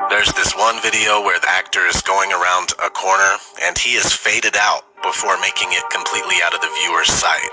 There's this one video where the actor is going around a corner and he is faded out before making it completely out of the viewer's sight.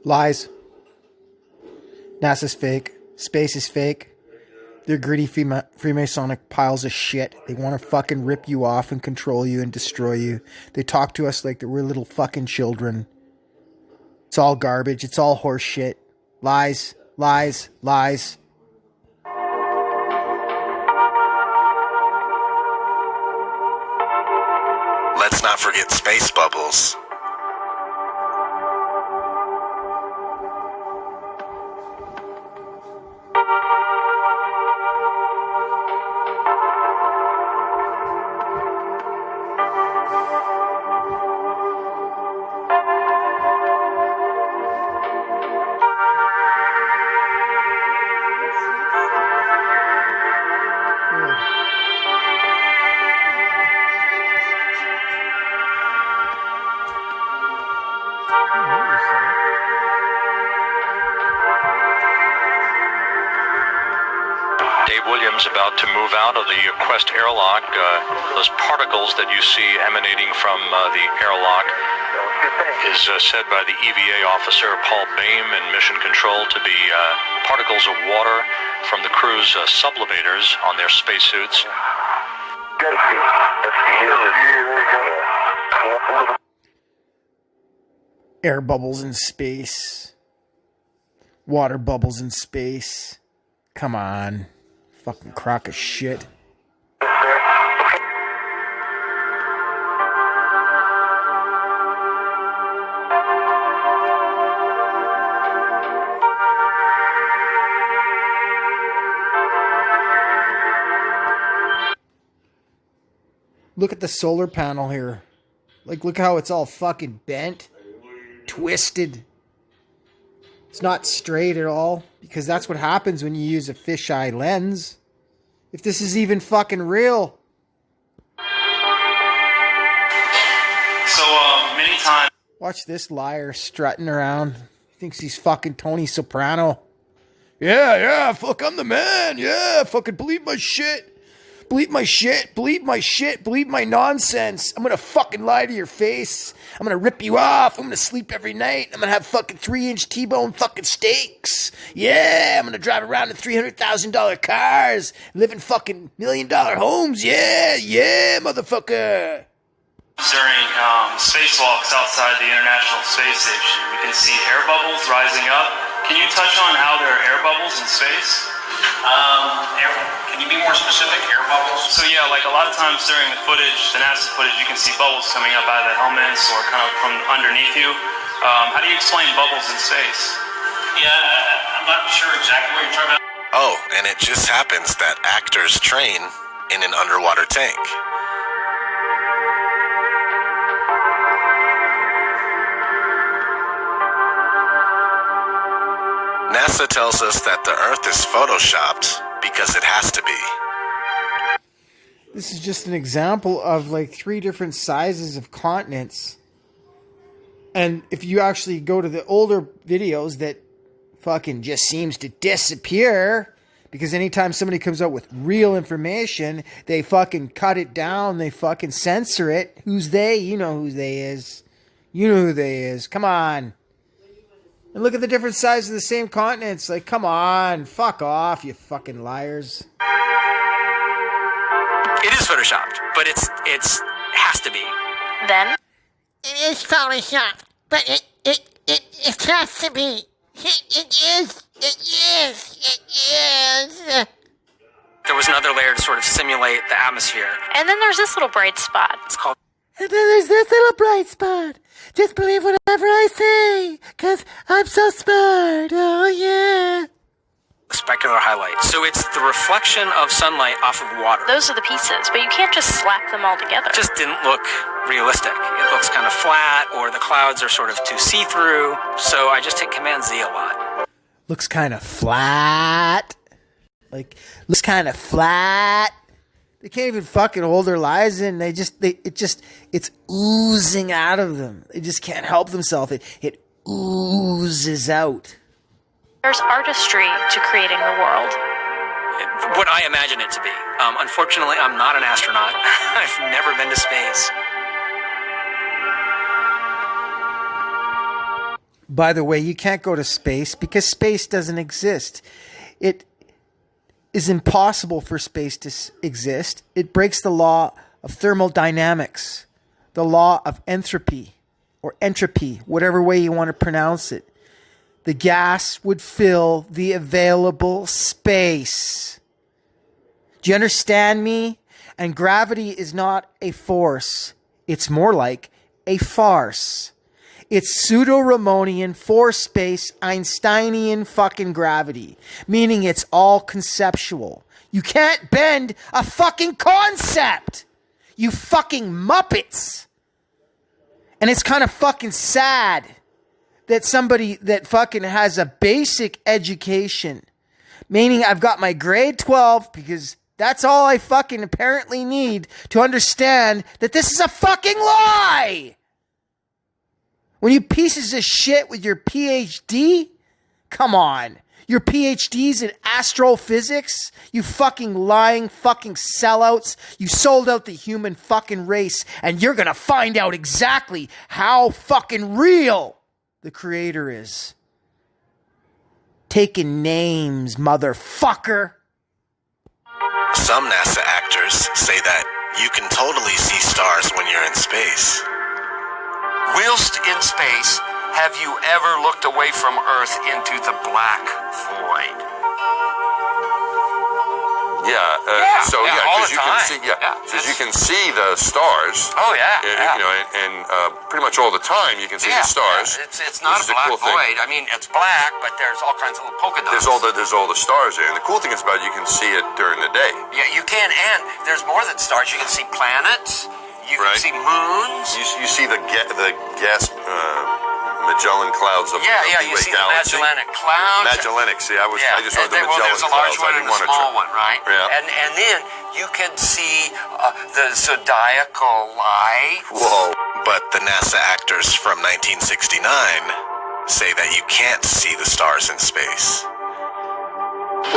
Lies. NASA's fake. Space is fake. They're greedy Freemasonic piles of shit. They want to fucking rip you off and control you and destroy you. They talk to us like that we're little fucking children. It's all garbage. It's all horse shit. Lies. Lies. Lies. Let's not forget space bubbles. About to move out of the Quest airlock. Those particles that you see emanating from the airlock is said by the EVA officer Paul Baim in Mission Control to be particles of water from the crew's sublimators on their spacesuits. Air bubbles in space. Water bubbles in space. Come on. Fucking crock of shit. Look at the solar panel here. Like, look how it's all fucking bent, twisted. It's not straight at all, because that's what happens when you use a fisheye lens. If this is even fucking real. So, many times... Watch this liar strutting around. He thinks he's fucking Tony Soprano. Yeah, fuck, I'm the man. Yeah, fucking believe my shit. Believe my shit, believe my shit, believe my nonsense. I'm gonna fucking lie to your face. I'm gonna rip you off. I'm gonna sleep every night. I'm gonna have fucking 3-inch T-bone fucking steaks. Yeah, I'm gonna drive around in $300,000 cars. Live in fucking $1 million homes. Yeah, motherfucker. During spacewalks outside the International Space Station, we can see air bubbles rising up. Can you touch on how there are air bubbles in space? Can you be more specific? Air bubbles? So yeah, like a lot of times during the footage, the NASA footage, you can see bubbles coming up out of the helmets or kind of from underneath you. How do you explain bubbles in space? Yeah, I'm not sure exactly what you're talking about. Oh, and it just happens that actors train in an underwater tank. NASA tells us that the Earth is photoshopped because it has to be. This is just an example of like 3 different sizes of continents. And if you actually go to the older videos that fucking just seems to disappear, because anytime somebody comes out with real information, they fucking cut it down, they fucking censor it. Who's they? You know who they is. You know who they is. Come on. And look at the different sizes of the same continents. Like, come on. Fuck off, you fucking liars. It is photoshopped, but it's has to be. Then? It is photoshopped, but it has to be. It is. There was another layer to sort of simulate the atmosphere. And then there's this little bright spot. It's called... And then there's this little bright spot. Just believe whatever I say, 'cause I'm so smart. Oh, yeah. specular highlight. So it's the reflection of sunlight off of water. Those are the pieces, but you can't just slap them all together. It just didn't look realistic. It looks kind of flat, or the clouds are sort of too see-through. So I just hit Command Z a lot. Looks kind of flat. Like, looks kind of flat. They can't even fucking hold their lives in. It's oozing out of them. They just can't help themselves. It oozes out. There's artistry to creating the world. What I imagine it to be. Unfortunately, I'm not an astronaut. I've never been to space. By the way, you can't go to space because space doesn't exist. It is impossible for space to exist. It breaks the law of thermodynamics, the law of entropy, or entropy, whatever way you want to pronounce it. The gas would fill the available space. Do you understand me? And gravity is not a force. It's more like a farce. It's pseudo-Ramonian, force-space, Einsteinian fucking gravity. Meaning it's all conceptual. You can't bend a fucking concept! You fucking Muppets! And it's kind of fucking sad that somebody that fucking has a basic education, meaning I've got my grade 12 because that's all I fucking apparently need to understand that this is a fucking lie! When you pieces of shit with your PhD? Come on. Your PhD's in astrophysics? You fucking lying fucking sellouts. You sold out the human fucking race and you're gonna find out exactly how fucking real the creator is. Taking names, motherfucker. Some NASA actors say that you can totally see stars when you're in space. Whilst in space, have you ever looked away from Earth into the black void? Because all you the can time. see, because you can see the stars. Oh yeah, You know, and pretty much all the time you can see the stars. It's not a black void. I mean, it's black, but there's all kinds of little polka dots. There's all the stars there, and the cool thing is about it, you can see it during the day. Yeah, you can, and there's more than stars. You can see planets. You can see moons. You see the gas Magellan clouds of you see the galaxy. Magellanic clouds. Magellanic. See, I just saw the Magellan there's a large clouds. one and a small one, right? Yeah. And then you can see the zodiacal light. Whoa. But the NASA actors from 1969 say that you can't see the stars in space.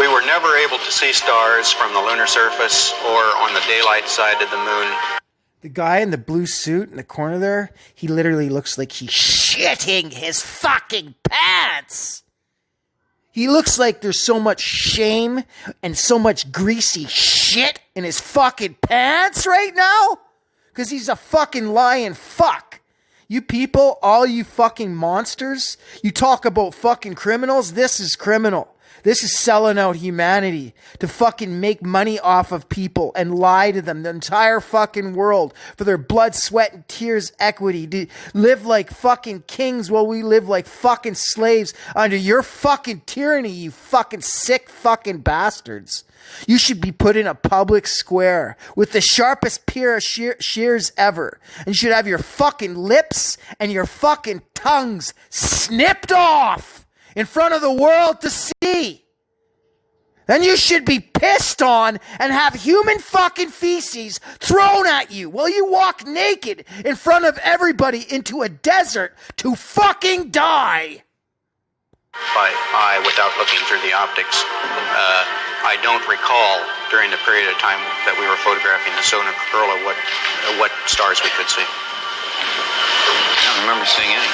We were never able to see stars from the lunar surface or on the daylight side of the moon. The guy in the blue suit in the corner there, he literally looks like he's shitting his fucking pants. He looks like there's so much shame and so much greasy shit in his fucking pants right now. Because he's a fucking lying fuck. You people, all you fucking monsters, you talk about fucking criminals, this is criminal. This is selling out humanity to fucking make money off of people and lie to them, the entire fucking world, for their blood, sweat, and tears equity. To live like fucking kings while we live like fucking slaves under your fucking tyranny, you fucking sick fucking bastards. You should be put in a public square with the sharpest pair of shears ever. And you should have your fucking lips and your fucking tongues snipped off in front of the world to see. Then you should be pissed on and have human fucking feces thrown at you while you walk naked in front of everybody into a desert to fucking die. By eye without looking through the optics. I don't recall during the period of time that we were photographing the Sona Corolla what stars we could see. I don't remember seeing any.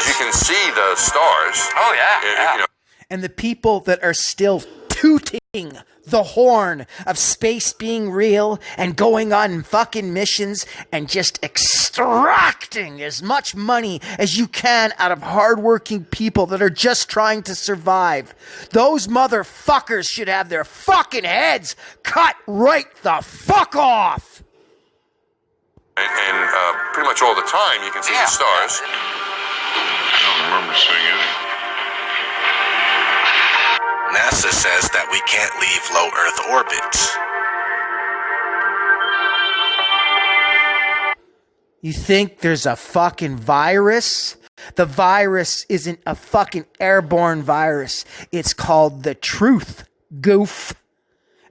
You can see the stars. Oh yeah. You know. And the people that are still tooting the horn of space being real and going on fucking missions and just extracting as much money as you can out of hardworking people that are just trying to survive. Those motherfuckers should have their fucking heads cut right the fuck off. And pretty much all the time you can see the stars. I don't remember seeing any. NASA says that we can't leave low Earth orbit. You think there's a fucking virus? The virus isn't a fucking airborne virus. It's called the truth, goof.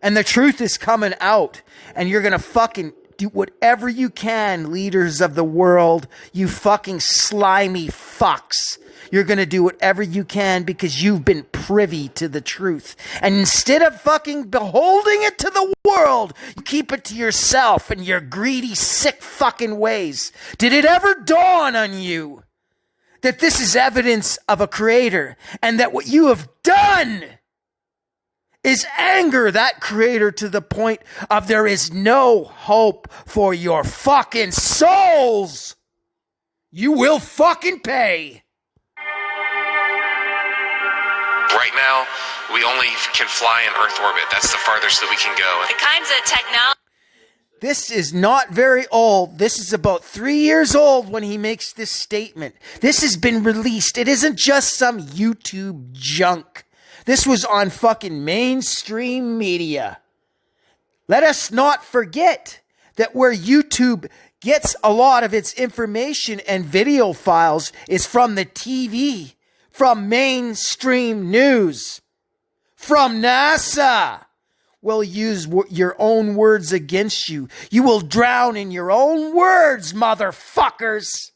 And the truth is coming out. And you're going to fucking do whatever you can, leaders of the world. You fucking slimy fucks. You're going to do whatever you can because you've been privy to the truth. And instead of fucking beholding it to the world, you keep it to yourself and your greedy, sick fucking ways. Did it ever dawn on you that this is evidence of a creator and that what you have done is anger that creator to the point of there is no hope for your fucking souls? You will fucking pay. Right now, we only can fly in Earth orbit. That's the farthest that we can go. The kinds of technology. This is not very old. This is about 3 years old when he makes this statement. This has been released. It isn't just some YouTube junk. This was on fucking mainstream media. Let us not forget that where YouTube gets a lot of its information and video files is from the TV, from mainstream news, from NASA. Will use your own words against you. You will drown in your own words, motherfuckers.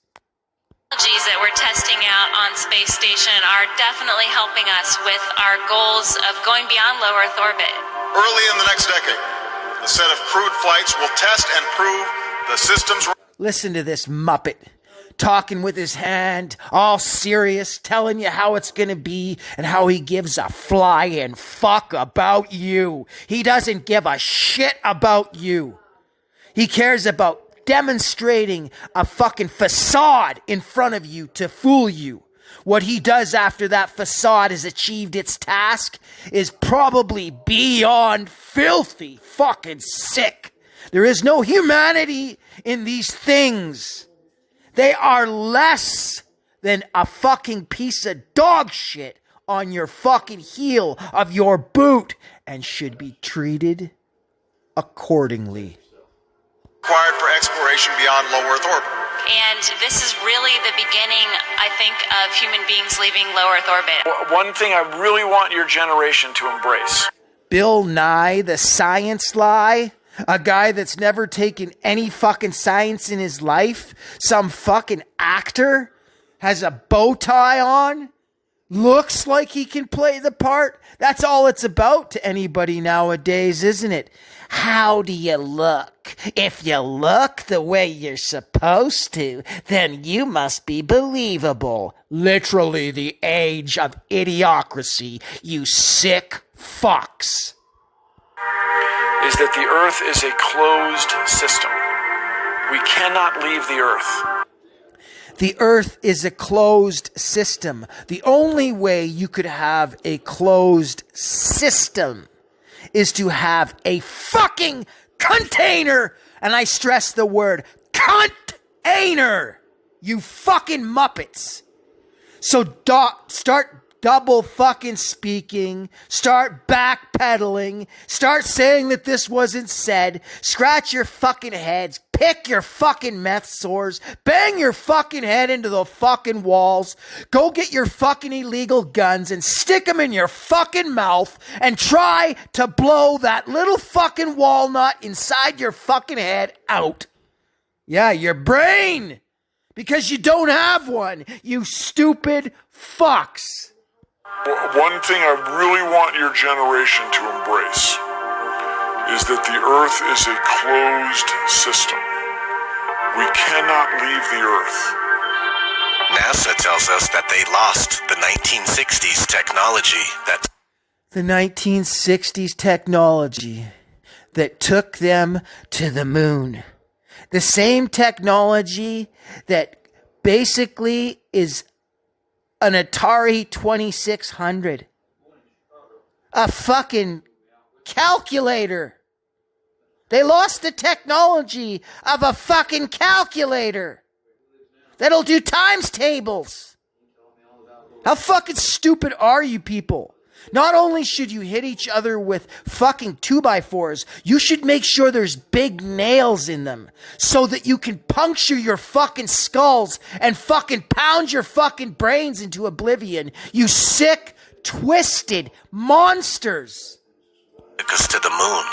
Technologies that we're testing out on space station are definitely helping us with our goals of going beyond low Earth orbit. Early in the next decade, a set of crewed flights will test and prove the system's... Listen to this muppet talking with his hand, all serious, telling you how it's gonna be and how he gives a flying fuck about you. He doesn't give a shit about you. He cares about demonstrating a fucking facade in front of you to fool you. What he does after that facade has achieved its task is probably beyond filthy fucking sick. There is no humanity in these things. They are less than a fucking piece of dog shit on your fucking heel of your boot and should be treated accordingly. Required for exploration beyond low Earth orbit. And this is really the beginning, I think, of human beings leaving low Earth orbit. One thing I really want your generation to embrace. Bill Nye, the science lie. A guy that's never taken any fucking science in his life. Some fucking actor has a bow tie on. Looks like he can play the part. That's all it's about to anybody nowadays, isn't it? How do you look? If you look the way you're supposed to, then you must be believable. Literally the age of idiocracy, you sick fucks. Is that the Earth is a closed system. We cannot leave the Earth. The Earth is a closed system. The only way you could have a closed system is to have a fucking container. And I stress the word container. You fucking Muppets. So start double fucking speaking, start backpedaling, start saying that this wasn't said, scratch your fucking heads, pick your fucking meth sores, bang your fucking head into the fucking walls, go get your fucking illegal guns and stick them in your fucking mouth and try to blow that little fucking walnut inside your fucking head out. Yeah, your brain, because you don't have one, you stupid fucks. One thing I really want your generation to embrace is that the Earth is a closed system. We cannot leave the Earth. NASA tells us that they lost the 1960s technology the 1960s technology that took them to the moon. The same technology that basically is an Atari 2600. A fucking calculator. They lost the technology of a fucking calculator that'll do times tables. How fucking stupid are you people? Not only should you hit each other with fucking 2x4s, you should make sure there's big nails in them so that you can puncture your fucking skulls and fucking pound your fucking brains into oblivion. You sick, twisted monsters. took us to the moon.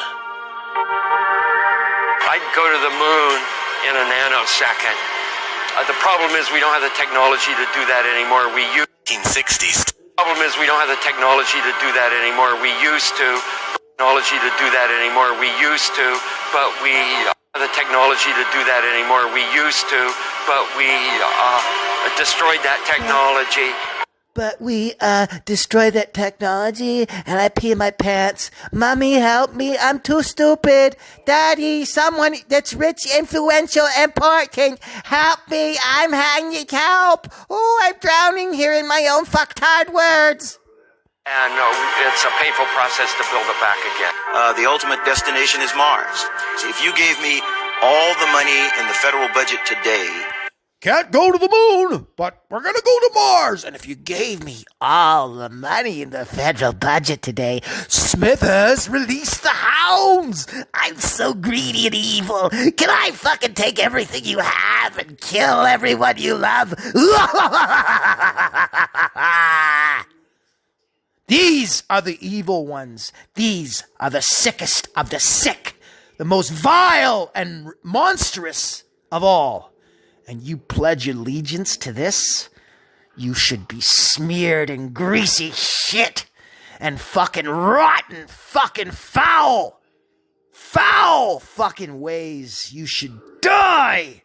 I'd go to the moon in a nanosecond. The problem is we don't have the technology to do that anymore. We use 1960s. problem is we don't have the technology to do that anymore. We used to. Technology to do that anymore. We used to, but we don't have the technology to do that anymore. We used to, but we destroyed that technology. But we destroyed that technology, and I pee in my pants. Mommy, help me. I'm too stupid. Daddy, someone that's rich, influential, important. Help me. I'm hanging. Help. Oh, I'm drowning here in my own fucktard words. And it's a painful process to build it back again. The ultimate destination is Mars. So if you gave me all the money in the federal budget today... Can't go to the moon, but we're going to go to Mars. And if you gave me all the money in the federal budget today, Smithers, release the hounds. I'm so greedy and evil. Can I fucking take everything you have and kill everyone you love? These are the evil ones. These are the sickest of the sick, the most vile and monstrous of all. And you pledge allegiance to this? You should be smeared in greasy shit and fucking rotten, fucking foul fucking ways. You should die!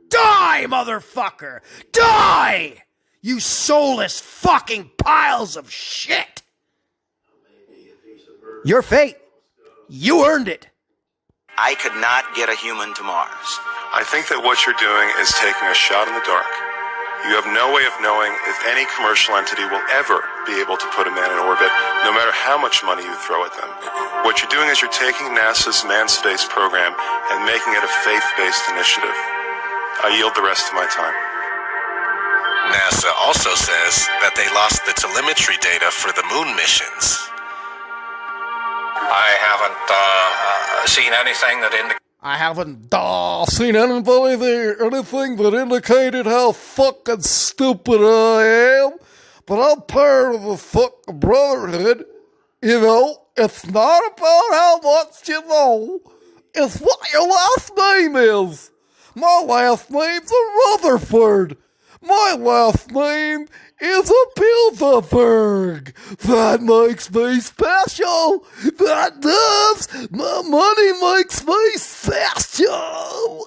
Die, motherfucker! Die! You soulless fucking piles of shit! Your fate. You earned it. I could not get a human to Mars. I think that what you're doing is taking a shot in the dark. You have no way of knowing if any commercial entity will ever be able to put a man in orbit, no matter how much money you throw at them. What you're doing is you're taking NASA's manned space program and making it a faith-based initiative. I yield the rest of my time. NASA also says that they lost the telemetry data for the moon missions. I haven't seen anything that indicates. I haven't seen anything that indicated how fucking stupid I am, but I'm part of the fucking brotherhood. You know, it's not about how much you know, it's what your last name is. My last name's a Rutherford. My last name is a Bilderberg. That makes me special. That does. My money makes me special.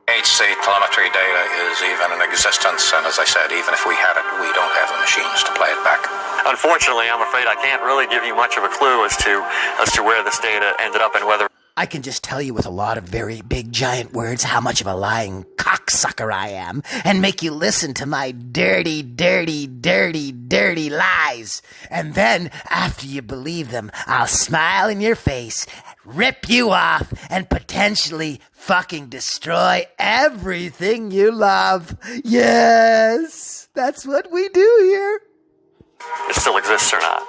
HC telemetry data is even in existence, and as I said, even if we had it, we don't have the machines to play it back. Unfortunately, I'm afraid I can't really give you much of a clue as to where this data ended up and whether. I can just tell you with a lot of very big giant words how much of a lying cocksucker I am and make you listen to my dirty, dirty, dirty, dirty lies. And then, after you believe them, I'll smile in your face, rip you off, and potentially fucking destroy everything you love. Yes, that's what we do here. It still exists or not.